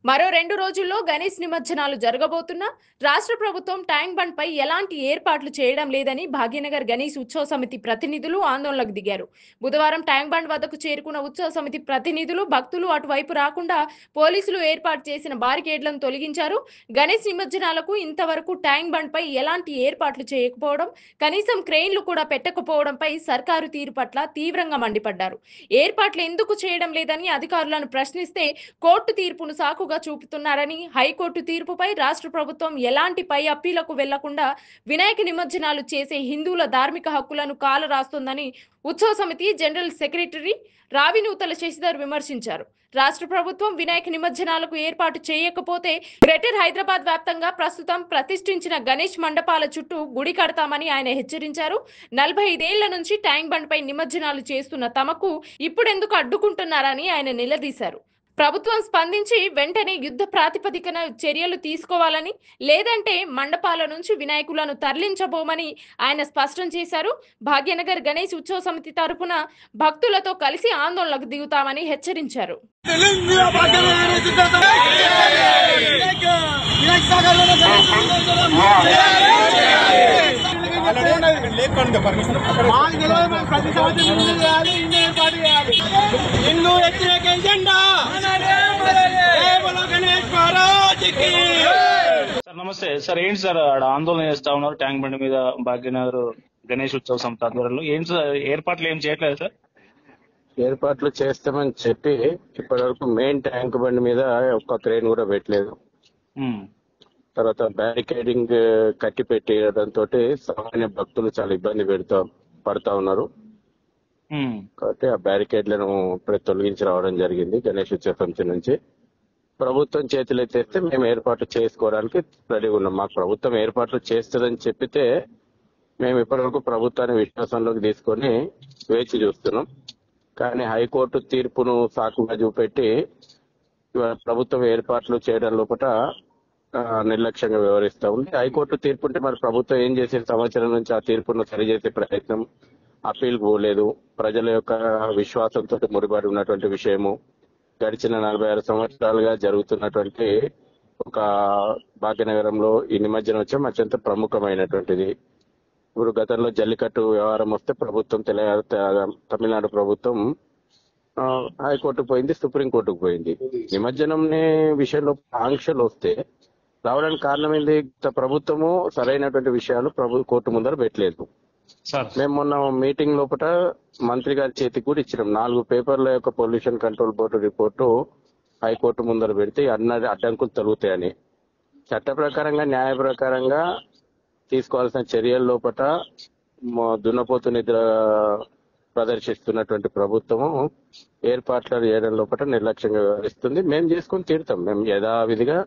మరో 2 రోజుల్లో గణేష్ నిమజ్జనాలు జరగబోతున్నా రాష్ట్ర ప్రభుత్వం ట్యాంక్ బండ్ పై ఎలాంటి ఏర్పాట్లు చేయడం లేదని భాగ్యనగర్ గణేష్ ఉత్సవ సమితి ప్రతినిధులు ఆందోళనకు దిగారు. బుధవారం ట్యాంక్ బండ్ వద్దకు చేరుకున్న ఉత్సవ సమితి ప్రతినిధులు భక్తులు అటువైపు రాకుండా పోలీసులు ఏర్పాటు చేసిన బారికేడ్లను తొలగించారు. గణేష్ నిమజ్జనాలకు ఇంతవరకు ట్యాంక్ బండ్ పై ఎలాంటి ఏర్పాట్లు చేయకపోవడం, కనీసం క్రెయిన్లు కూడా పెట్టకపోవడంపై సర్కారు తీరు పట్ల తీవ్రంగా మండిపడ్డారు. ఏర్పాట్లు ఎందుకు చేయడం లేదని అధికారులను ప్రశ్నిస్తే కోర్టు తీర్పును సాకుగా చూపుతున్నారని, హైకోర్టు తీర్పుపై రాష్ట్ర ప్రభుత్వం ఎలాంటి పై అప్పీలకు వెళ్లకుండా వినాయక నిమజ్జనాలు చేసే హిందువుల ధార్మిక హక్కులను కాలరాస్తోందని ఉత్సవ సమితి జనరల్ సెక్రటరీ రావినూతల శశిధర్ విమర్శించారు. రాష్ట్ర ప్రభుత్వం వినాయక నిమజ్జనాలకు ఏర్పాటు చేయకపోతే గ్రేటర్ హైదరాబాద్ వ్యాప్తంగా ప్రస్తుతం ప్రతిష్ఠించిన గణేష్ మండపాల చుట్టూ గుడి కడతామని ఆయన హెచ్చరించారు. 45 ఏళ్ల నుంచి ట్యాంక్ బండ్ పై నిమజ్జనాలు చేస్తున్న తమకు ఇప్పుడెందుకు అడ్డుకుంటున్నారని ఆయన నిలదీశారు. ప్రభుత్వం స్పందించి వెంటనే యుద్ధ ప్రాతిపదికన చర్యలు తీసుకోవాలని, లేదంటే మండపాల నుంచి వినాయకులను తరలించబోమని ఆయన స్పష్టం చేశారు. భాగ్యనగర్ గణేష్ ఉత్సవ సమితి తరపున భక్తులతో కలిసి ఆందోళనకు దిగుతామని హెచ్చరించారు. సార్ నమస్తే సార్. ఏంటి సార్ ఆడ ఆందోళన చేస్తా ఉన్నారు ట్యాంక్ బండ్ మీద భాగ్యనగర్ గణేష్ ఉత్సవ సమితి ఆధ్వర్యంలో? ఏంటి సార్ ఏర్పాట్లు ఏం చేయట్లేదు సార్? ఏర్పాట్లు చేస్తామని చెప్పి ఇప్పటి వరకు మెయిన్ ట్యాంక్ బండ్ మీద ఒక్క క్రేన్ కూడా పెట్టలేదు. తర్వాత బ్యారికేడింగ్ కట్టి పెట్టేయడంతో సామాన్య భక్తులు చాలా ఇబ్బంది పడతా ఉన్నారు. కాబట్టి ఆ బ్యారికేడ్లను ఇప్పుడు తొలగించి రావడం జరిగింది గణేష్ ఉత్సవ సమితి నుంచి. ప్రభుత్వం చేతులు ఎత్తేస్తే మేము ఏర్పాట్లు చేసుకోవడానికి రెడీగా ఉన్నాం. మాకు ప్రభుత్వం ఏర్పాట్లు చేస్తుందని చెప్పితే మేము ఇప్పటివరకు ప్రభుత్వాన్ని విశ్వాసంలోకి తీసుకొని వేచి చూస్తున్నాం. కానీ హైకోర్టు తీర్పును సాకుగా చూపెట్టి ఇవాళ ప్రభుత్వం ఏర్పాట్లు చేయడం లోపల నిర్లక్ష్యంగా వ్యవహరిస్తా ఉంది. హైకోర్టు తీర్పు ఉంటే మరి ప్రభుత్వం ఏం చేసే సంవత్సరం నుంచి ఆ తీర్పును సరిచేసే ప్రయత్నం, అప్పీల్ పోలేదు. ప్రజల యొక్క విశ్వాసంతో ముడిపడి ఉన్నటువంటి విషయము గడిచిన 46 సంవత్సరాలుగా జరుగుతున్నటువంటి ఒక భాగ్యనగరంలో ఈ నిమజ్జనోత్సవం అత్యంత ప్రముఖమైనటువంటిది. ఇప్పుడు గతంలో జల్లికట్టు వ్యవహారం వస్తే ప్రభుత్వం తమిళనాడు ప్రభుత్వం హైకోర్టుకు పోయింది, సుప్రీంకోర్టుకు పోయింది. నిమజ్జనం విషయంలో ఆంక్షలు వస్తే రావడానికి కారణం ఏంది? ప్రభుత్వము సరైనటువంటి విషయాలు కోర్టు ముందర పెట్టలేదు. మేము మొన్న మీటింగ్ లోపల మంత్రి గారి చేతికి కూడా ఇచ్చినాం. 4 పేపర్ల యొక్క pollution control board report high court ముందర పెడితే అడ్డంకులు తొలుగుతాయని, చట్ట ప్రకారంగా న్యాయ ప్రకారంగా తీసుకోవాల్సిన చర్యల లోపల దున్నపోతు నిద్ర ప్రదర్శిస్తున్నటువంటి ప్రభుత్వము ఏర్పాట్లు చేయడం లోపల నిర్లక్ష్యంగా వ్యవహరిస్తుంది. మేము చేసుకుని తీరుతాం. మేము యథావిధిగా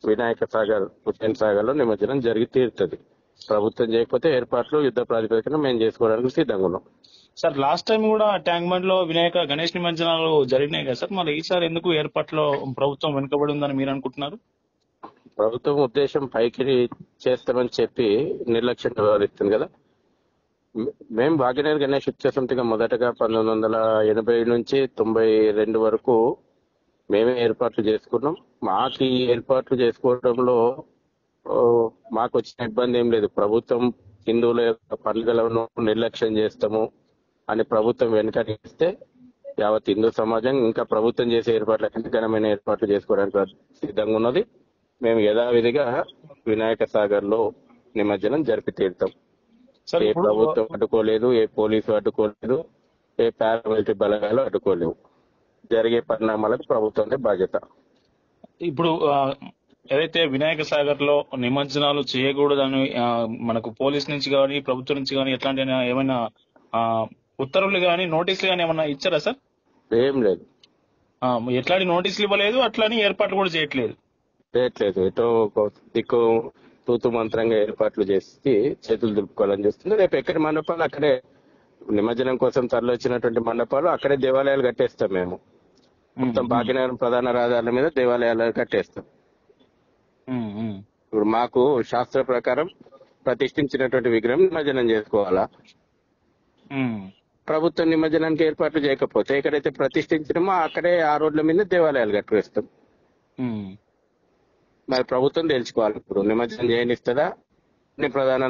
వినాయక సాగర్, హుస్సేన్ సాగర్ లో నిమజ్జనం జరిగి తీరుతుంది. ప్రభుత్వం చేయకపోతే ఏర్పాట్లు యుద్ధ ప్రాతిపదికన మేము చేసుకోవడానికి సిద్ధంగా ఉన్నాం. సార్ లాస్ట్ టైం కూడా ట్యాంక్ బండ్ లో వినాయక గణేష్ నిమజ్జనాలు జరిగినాయి కదా సార్, మరి ఈసారి ఎందుకు ఏర్పాట్లో ప్రభుత్వం వెనుకబడి ఉందని మీరు అనుకుంటున్నారు? ప్రభుత్వం ఉద్దేశం పైకి చేస్తామని చెప్పి నిర్లక్ష్యంగా వ్యవహరిస్తుంది కదా. మేము భాగ్యనగర్ గణేష్ ఉత్సవ సమితిగా మొదటగా 1980 నుంచి 92 వరకు మేమే ఏర్పాట్లు చేసుకున్నాం. మాకు ఈ ఏర్పాట్లు చేసుకోవడంలో మాకు వచ్చిన ఇబ్బంది ఏం లేదు. ప్రభుత్వం హిందువుల యొక్క పండుగలను నిర్లక్ష్యం చేస్తాము అని ప్రభుత్వం వెనుకనిస్తే యావత్ హిందూ సమాజం ఇంకా ప్రభుత్వం చేసే ఏర్పాట్ల కంటే ఘనమైన ఏర్పాట్లు చేసుకోవడానికి సిద్ధంగా ఉన్నది. మేము యథావిధిగా వినాయక సాగర్ లో నిమజ్జనం జరిపి తీరుతాం. ఏ ప్రభుత్వం అడ్డుకోలేదు, ఏ పోలీసు అడ్డుకోలేదు, ఏ పారామిలిటరీ బలగాలు అడ్డుకోలేవు. జరిగే పరిణామాలకు ప్రభుత్వం బాధ్యత. ఇప్పుడు ఏదైతే వినాయక సాగర్ లో నిమజ్జనాలు చేయకూడదని మనకు పోలీస్ నుంచి కానీ ప్రభుత్వం నుంచి కానీ ఎట్లాంటి ఏమైనా ఉత్తర్వులు కానీ నోటీసులు కానీ ఏమన్నా ఇచ్చారా సార్? ఏం లేదు. ఎట్లాంటి నోటీసులు ఇవ్వలేదు, అట్లాని ఏర్పాట్లు కూడా చేయట్లేదు. ఎటో దిక్కు తూతు మంత్రంగా ఏర్పాట్లు చేసి చేతులు దులుపుకోవాలని చూస్తుంది. రేపు ఎక్కడి మండపాలు అక్కడే నిమజ్జనం కోసం తరలిచ్చినటువంటి మండపాలు అక్కడే దేవాలయాలు కట్టేస్తాం. మేము మొత్తం భాగ్యనగరం ప్రధాన రహదారుల మీద దేవాలయాలు కట్టేస్తాం. ఇప్పుడు మాకు శాస్త్ర ప్రకారం ప్రతిష్ఠించినటువంటి విగ్రహం నిమజ్జనం చేసుకోవాలా. ప్రభుత్వం నిమజ్జనానికి ఏర్పాట్లు చేయకపోతే ఎక్కడైతే ప్రతిష్ఠించినామో అక్కడే ఆ రోడ్ల మీద దేవాలయాలు కట్టువేస్తాం. మరి ప్రభుత్వం తెలుసుకోవాలి. ఇప్పుడు నిమజ్జనం చేయనిస్తుందా, ప్రధాన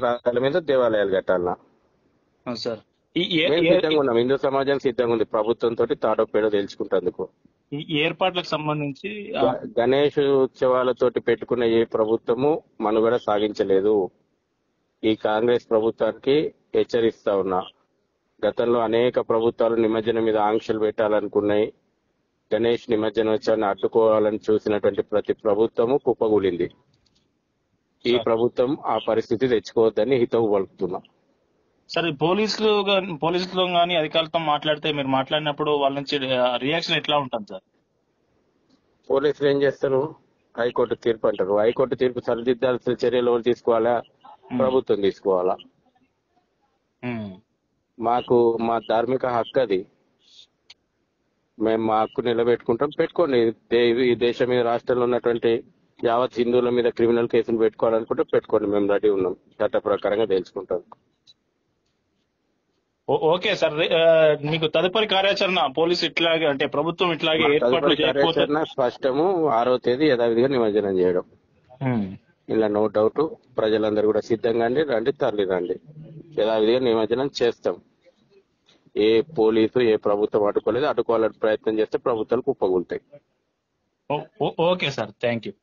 రథాల మీద దేవాలయాలు కట్టాలన్నా? సార్ మేము సిద్ధంగా ఉన్నాం, హిందూ సమాజం సిద్ధంగా ఉంది ప్రభుత్వంతో తాడో పేడో తెలుసుకుంటేందుకు. ఈ ఏర్పాట్లకు సంబంధించి గణేష్ ఉత్సవాలతోటి పెట్టుకున్న ఏ ప్రభుత్వము మనుగడ సాగించలేదు. ఈ కాంగ్రెస్ ప్రభుత్వానికి హెచ్చరిస్తా ఉన్నా. గతంలో అనేక ప్రభుత్వాలు నిమజ్జనం మీద ఆంక్షలు పెట్టాలనుకున్నాయి. గణేష్ నిమజ్జనోత్సవాన్ని అడ్డుకోవాలని చూసినటువంటి ప్రతి ప్రభుత్వము కుప్పగూలింది. ఈ ప్రభుత్వం ఆ పరిస్థితి తెచ్చుకోవద్దని హితవు పలుకుతున్నా. సరే, పోలీసులు కానీ అధికారులతో మాట్లాడితే, మీరు మాట్లాడినప్పుడు వాళ్ళ నుంచి రియాక్షన్ ఎట్లా ఉంటుంది సార్? పోలీసులు ఏం చేస్తారు? హైకోర్టు తీర్పు అంటారు. హైకోర్టు తీర్పు సరిదిద్దాల్సిన చర్యలు ఎవరు తీసుకోవాలా? ప్రభుత్వం తీసుకోవాలా. మాకు మా ధార్మిక హక్కు అది. మేము మా హక్కు నిలబెట్టుకుంటాం. పెట్టుకోండి. ఈ దేశం మీద, రాష్ట్రంలో ఉన్నటువంటి యావత్ హిందువుల మీద క్రిమినల్ కేసులు పెట్టుకోవాలనుకుంటే పెట్టుకోండి. మేము రెడీ ఉన్నాం. చట్ట ప్రకారంగా తెలుసుకుంటాం. ఓకే సార్, మీకు తదుపరి కార్యాచరణ పోలీసు ఇట్లాగే, అంటే ప్రభుత్వం ఇట్లాగే ఏర్పాట్లు కార్యాచరణ స్పష్టము. 6వ తేదీ యథావిధిగా నిమజ్జనం చేయడం, ఇలా నో డౌట్. ప్రజలందరూ కూడా సిద్ధంగా రండి, తరలి రండి. యథావిధిగా నిమజ్జనం చేస్తాం. ఏ పోలీసు ఏ ప్రభుత్వం అడ్డుకోలేదు. అడ్డుకోవాలని ప్రయత్నం చేస్తే ప్రభుత్వాలు కుప్పగూలుతాయి. Okay sir, thank you.